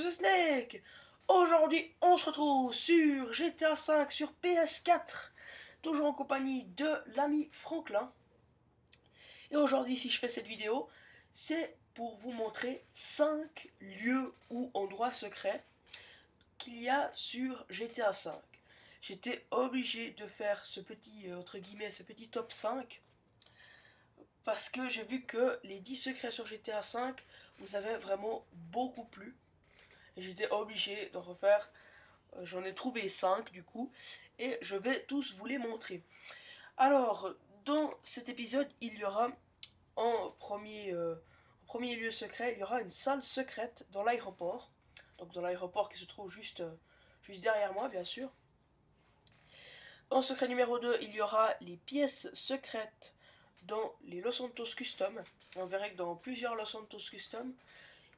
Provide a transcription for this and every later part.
c'est Snake. Aujourd'hui, on se retrouve sur GTA 5 sur PS4, toujours en compagnie de l'ami Franklin. Et aujourd'hui, si je fais cette vidéo, c'est pour vous montrer 5 lieux ou endroits secrets qu'il y a sur GTA 5. J'étais obligé de faire ce petit, entre guillemets, ce petit top 5 parce que j'ai vu que les 10 secrets sur GTA 5 vous avaient vraiment beaucoup plu. Et j'étais obligé d'en refaire. J'en ai trouvé 5 du coup. Et je vais tous vous les montrer. Alors, dans cet épisode, il y aura en premier lieu secret, il y aura une salle secrète dans l'aéroport. Donc dans l'aéroport qui se trouve juste derrière moi, bien sûr. En secret numéro 2, il y aura les pièces secrètes dans les Los Santos Custom. On verra que dans plusieurs Los Santos Custom,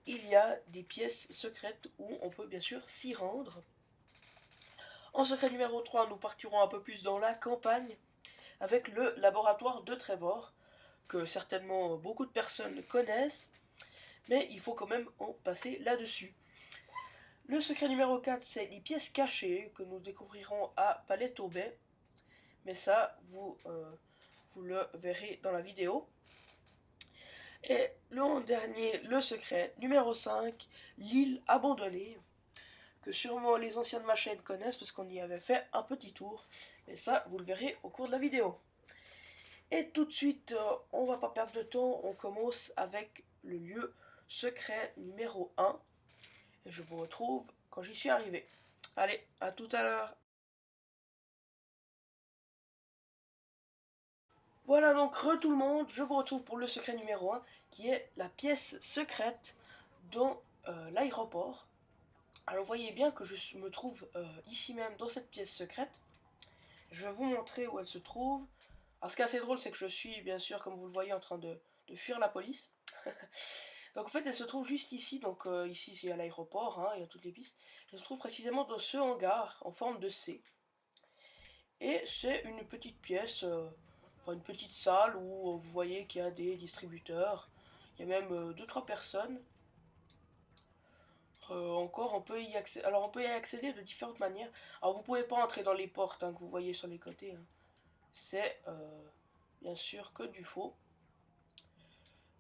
il y a des pièces secrètes où on peut bien sûr s'y rendre. En secret numéro 3, nous partirons un peu plus dans la campagne avec le laboratoire de Trevor, que certainement beaucoup de personnes connaissent, mais il faut quand même en passer là-dessus. Le secret numéro 4, c'est les pièces cachées que nous découvrirons à Paleto Bay, mais ça, vous le verrez dans la vidéo. Et le dernier, le secret numéro 5, l'île abandonnée, que sûrement les anciens de ma chaîne connaissent parce qu'on y avait fait un petit tour. Mais ça, vous le verrez au cours de la vidéo. Et tout de suite, on va pas perdre de temps, on commence avec le lieu secret numéro 1. Et je vous retrouve quand j'y suis arrivé. Allez, à tout à l'heure. Voilà donc tout le monde, je vous retrouve pour le secret numéro 1, qui est la pièce secrète dans l'aéroport. Alors vous voyez bien que je me trouve ici même dans cette pièce secrète. Je vais vous montrer où elle se trouve. Alors ce qui est assez drôle, c'est que je suis bien sûr, comme vous le voyez, en train de fuir la police. Donc en fait elle se trouve juste ici, donc ici il y a l'aéroport, hein, il y a toutes les pistes. Elle se trouve précisément dans ce hangar en forme de C. Et c'est une petite pièce, enfin une petite salle où vous voyez qu'il y a des distributeurs. Il y a même 2-3 personnes. Encore, on peut y accéder. Alors, on peut y accéder de différentes manières. Alors, vous pouvez pas entrer dans les portes hein, que vous voyez sur les côtés. Hein. C'est bien sûr que du faux.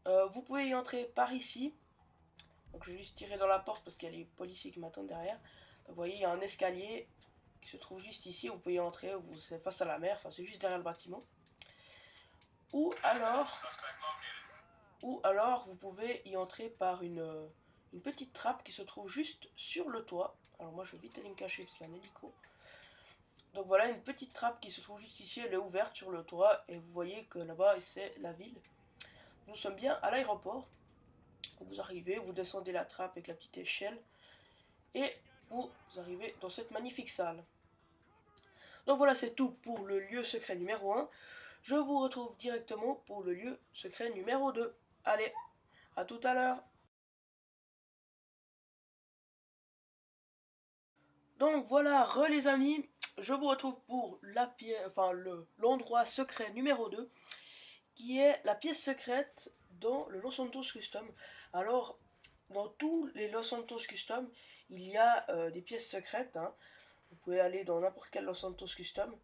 Vous pouvez y entrer par ici. Donc, je vais juste tirer dans la porte parce qu'il y a les policiers qui m'attendent derrière. Donc, vous voyez, il y a un escalier qui se trouve juste ici. Vous pouvez y entrer. C'est face à la mer. Enfin, c'est juste derrière le bâtiment. Ou alors, vous pouvez y entrer par une petite trappe qui se trouve juste sur le toit. Alors, moi, je vais vite aller me cacher parce qu'il y a un hélico. Donc voilà une petite trappe qui se trouve juste ici, elle est ouverte sur le toit et vous voyez que là-bas c'est la ville. Nous sommes bien à l'aéroport. Vous arrivez, vous descendez la trappe avec la petite échelle et vous arrivez dans cette magnifique salle. Donc voilà, c'est tout pour le lieu secret numéro 1. Je vous retrouve directement pour le lieu secret numéro 2. Allez, à tout à l'heure. Donc voilà, les amis, je vous retrouve pour l'endroit secret numéro 2. Qui est la pièce secrète dans le Los Santos Custom. Alors, dans tous les Los Santos Custom, il y a des pièces secrètes. Hein. Vous pouvez aller dans n'importe quel Los Santos Custom.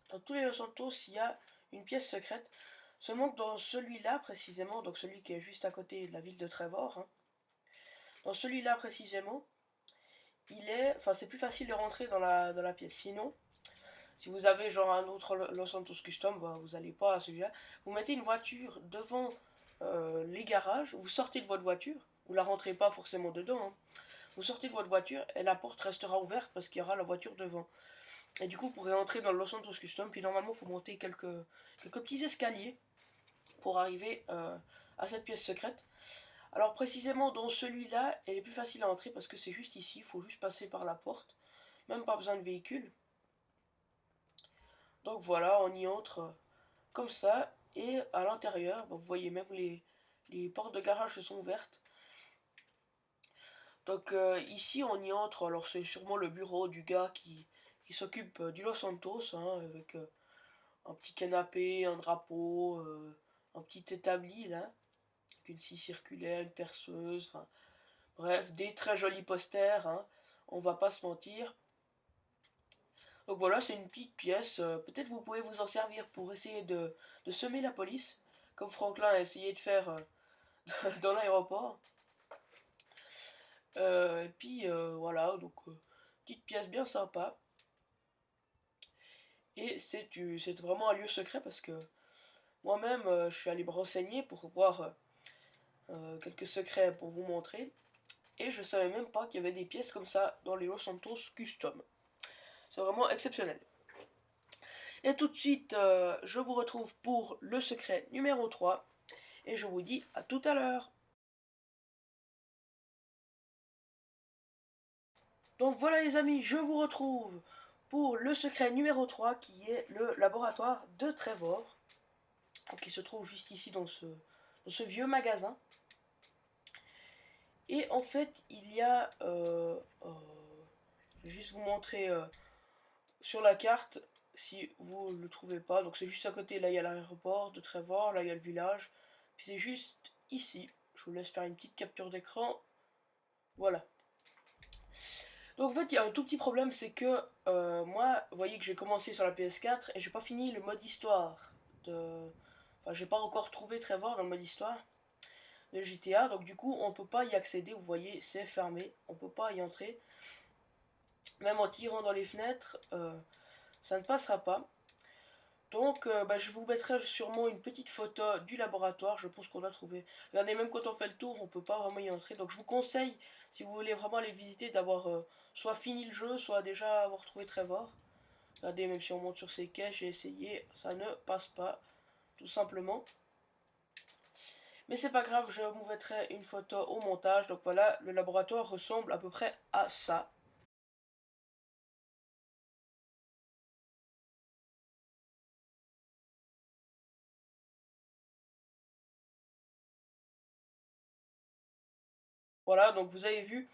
Dans tous les Los Santos, il y a une pièce secrète. Seulement que dans celui-là précisément, donc celui qui est juste à côté de la ville de Trevor, hein, dans celui-là précisément, c'est plus facile de rentrer dans la pièce. Sinon, si vous avez genre un autre Los Santos Custom, vous n'allez pas à celui-là. Vous mettez une voiture devant les garages, vous sortez de votre voiture, vous la rentrez pas forcément dedans. Hein. Vous sortez de votre voiture et la porte restera ouverte parce qu'il y aura la voiture devant. Et du coup, vous pourrez entrer dans le Los Santos Custom. Puis normalement, il faut monter quelques petits escaliers pour arriver à cette pièce secrète. Alors précisément dans celui-là, elle est plus facile à entrer parce que c'est juste ici, il faut juste passer par la porte. Même pas besoin de véhicule. Donc voilà, on y entre comme ça. Et à l'intérieur, vous voyez même les portes de garage se sont ouvertes. Donc ici on y entre, alors c'est sûrement le bureau du gars qui s'occupe du Los Santos, hein, avec un petit canapé, un drapeau, un petit établi là, avec une scie circulaire, une perceuse, enfin Bref, des très jolis posters, hein, on va pas se mentir. Donc voilà, c'est une petite pièce, peut-être vous pouvez vous en servir pour essayer de semer la police, comme Franklin a essayé de faire dans l'aéroport. Et puis voilà, donc petite pièce bien sympa. Et c'est vraiment un lieu secret parce que moi-même je suis allé me renseigner pour voir quelques secrets pour vous montrer. Et je savais même pas qu'il y avait des pièces comme ça dans les Los Santos Custom. C'est vraiment exceptionnel. Et tout de suite, je vous retrouve pour le secret numéro 3. Et je vous dis à tout à l'heure. Donc voilà les amis, je vous retrouve pour le secret numéro 3 qui est le laboratoire de Trevor. Qui se trouve juste ici dans ce vieux magasin. Et en fait, il y a... je vais juste vous montrer sur la carte si vous ne le trouvez pas. Donc c'est juste à côté, là il y a l'aéroport de Trevor, là il y a le village. Puis c'est juste ici. Je vous laisse faire une petite capture d'écran. Voilà. Donc en fait, il y a un tout petit problème, c'est que moi, vous voyez que j'ai commencé sur la PS4 et j'ai pas fini le mode histoire. Enfin, j'ai pas encore trouvé Trevor dans le mode histoire de GTA, donc du coup, on peut pas y accéder. Vous voyez, c'est fermé, on peut pas y entrer. Même en tirant dans les fenêtres, ça ne passera pas. Donc, je vous mettrai sûrement une petite photo du laboratoire. Je pense qu'on l'a trouvé. Regardez, même quand on fait le tour, on peut pas vraiment y entrer. Donc, je vous conseille, si vous voulez vraiment aller visiter, d'avoir soit fini le jeu, soit déjà avoir trouvé Trevor. Regardez, même si on monte sur ces quais, j'ai essayé, ça ne passe pas, tout simplement. Mais c'est pas grave, je vous mettrai une photo au montage. Donc voilà, le laboratoire ressemble à peu près à ça. Voilà, donc vous avez vu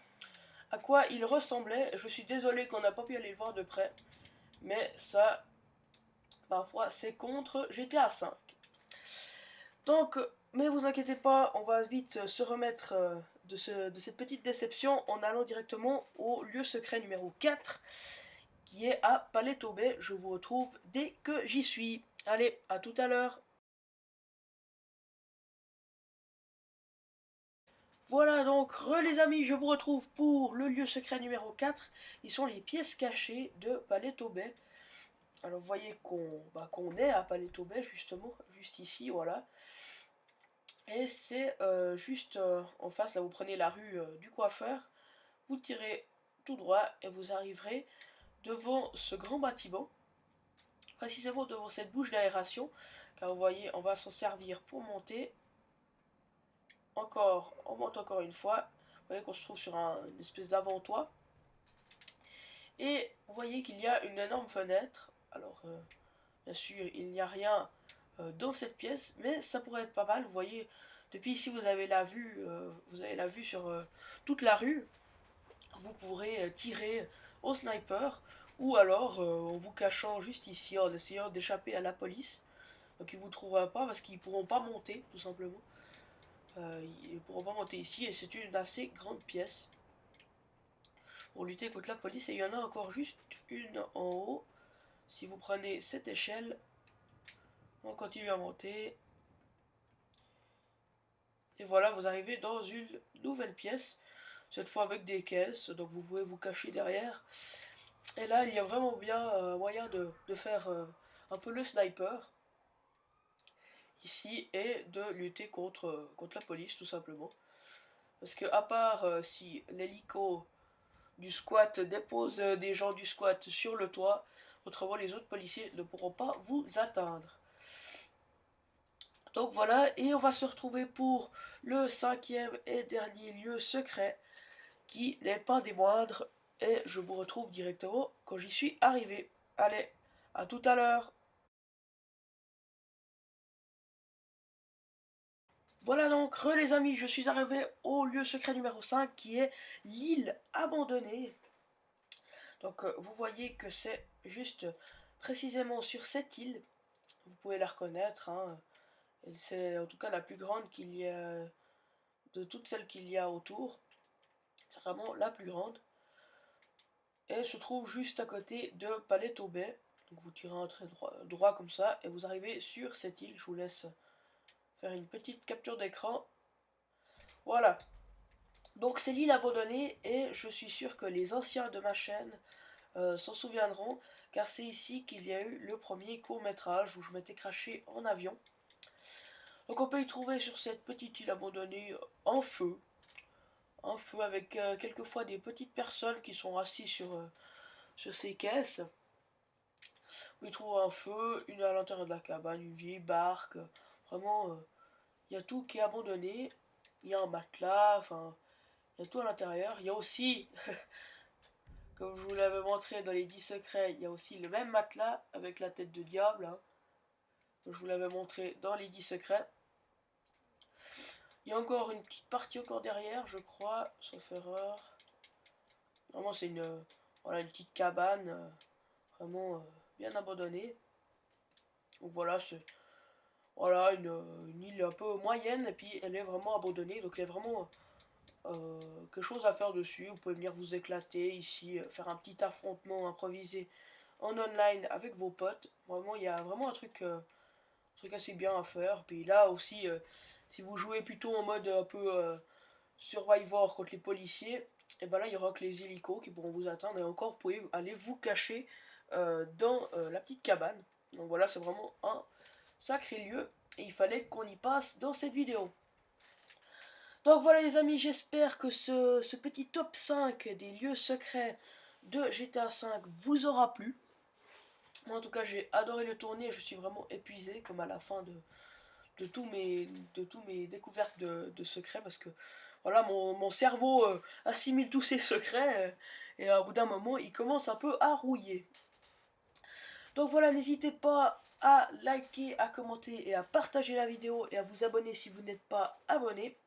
à quoi il ressemblait. Je suis désolé qu'on n'a pas pu aller le voir de près, mais ça, parfois, c'est contre GTA 5. Donc, mais vous inquiétez pas, on va vite se remettre de cette petite déception en allant directement au lieu secret numéro 4, qui est à Paleto Bay. Je vous retrouve dès que j'y suis. Allez, à tout à l'heure. Voilà donc, les amis, je vous retrouve pour le lieu secret numéro 4. Ils sont les pièces cachées de Paleto Bay. Alors vous voyez qu'on est à Paleto Bay justement, juste ici, voilà. Et c'est juste en face, là vous prenez la rue du coiffeur, vous tirez tout droit et vous arriverez devant ce grand bâtiment, précisément devant cette bouche d'aération, car vous voyez, on va s'en servir pour monter. Encore, on monte encore une fois. Vous voyez qu'on se trouve sur une espèce d'avant-toit. Et vous voyez qu'il y a une énorme fenêtre. Alors, bien sûr, il n'y a rien dans cette pièce, mais ça pourrait être pas mal. Vous voyez, depuis ici, vous avez la vue sur toute la rue. Vous pourrez tirer au sniper, ou alors en vous cachant juste ici, en essayant d'échapper à la police. Donc ils vous trouveront pas parce qu'ils pourront pas monter, tout simplement. Ils pourront pas monter ici, et c'est une assez grande pièce pour lutter contre la police. Et il y en a encore juste une en haut. Si vous prenez cette échelle, on continue à monter. Et voilà, vous arrivez dans une nouvelle pièce, cette fois avec des caisses, donc vous pouvez vous cacher derrière. Et là, il y a vraiment bien moyen de faire un peu le sniper, ici, et de lutter contre la police, tout simplement. Parce que à part si l'hélico du squat dépose des gens du squat sur le toit, autrement les autres policiers ne pourront pas vous atteindre. Donc voilà, et on va se retrouver pour le cinquième et dernier lieu secret, qui n'est pas des moindres, et je vous retrouve directement quand j'y suis arrivé. Allez, à tout à l'heure. Voilà donc, les amis, je suis arrivé au lieu secret numéro 5, qui est l'île abandonnée. Donc vous voyez que c'est juste précisément sur cette île, vous pouvez la reconnaître, hein. C'est en tout cas la plus grande qu'il y a de toutes celles qu'il y a autour. vraiment la plus grande. Et elle se trouve juste à côté de Paleto Bay. Donc vous tirez un trait droit comme ça et vous arrivez sur cette île. Je vous laisse faire une petite capture d'écran. Voilà. Donc c'est l'île abandonnée et je suis sûr que les anciens de ma chaîne s'en souviendront, car c'est ici qu'il y a eu le premier court-métrage où je m'étais craché en avion. Donc on peut y trouver sur cette petite île abandonnée un feu avec quelquefois des petites personnes qui sont assises sur ces caisses. On y trouve un feu, une à l'intérieur de la cabane, une vieille barque, vraiment il y a tout qui est abandonné, il y a un matelas, enfin il y a tout à l'intérieur. Il y a aussi comme je vous l'avais montré dans les 10 secrets, il y a aussi le même matelas avec la tête de diable, hein, comme je vous l'avais montré dans les 10 secrets. Il y a encore une petite partie encore derrière, je crois, sauf erreur. Vraiment, c'est voilà, une petite cabane, vraiment bien abandonnée. Donc voilà, c'est voilà, une île un peu moyenne, et puis elle est vraiment abandonnée, donc il y a vraiment quelque chose à faire dessus. Vous pouvez venir vous éclater ici, faire un petit affrontement improvisé en online avec vos potes. Vraiment, il y a vraiment un truc assez bien à faire. Puis là aussi, si vous jouez plutôt en mode un peu Survivor contre les policiers, et ben là il y aura que les hélicos qui pourront vous atteindre. Et encore, vous pouvez aller vous cacher dans la petite cabane. Donc voilà, c'est vraiment un sacré lieu. Et il fallait qu'on y passe dans cette vidéo. Donc voilà les amis, j'espère que ce petit top 5 des lieux secrets de GTA V vous aura plu. Moi en tout cas j'ai adoré le tourner, je suis vraiment épuisé comme à la fin de tous mes découvertes de secrets, parce que voilà mon cerveau assimile tous ces secrets et au bout d'un moment il commence un peu à rouiller. Donc voilà, n'hésitez pas à liker, à commenter et à partager la vidéo et à vous abonner si vous n'êtes pas abonné.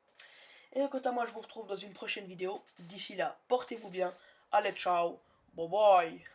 Et quant à moi, je vous retrouve dans une prochaine vidéo. D'ici là, portez-vous bien. Allez, ciao. Bye bye.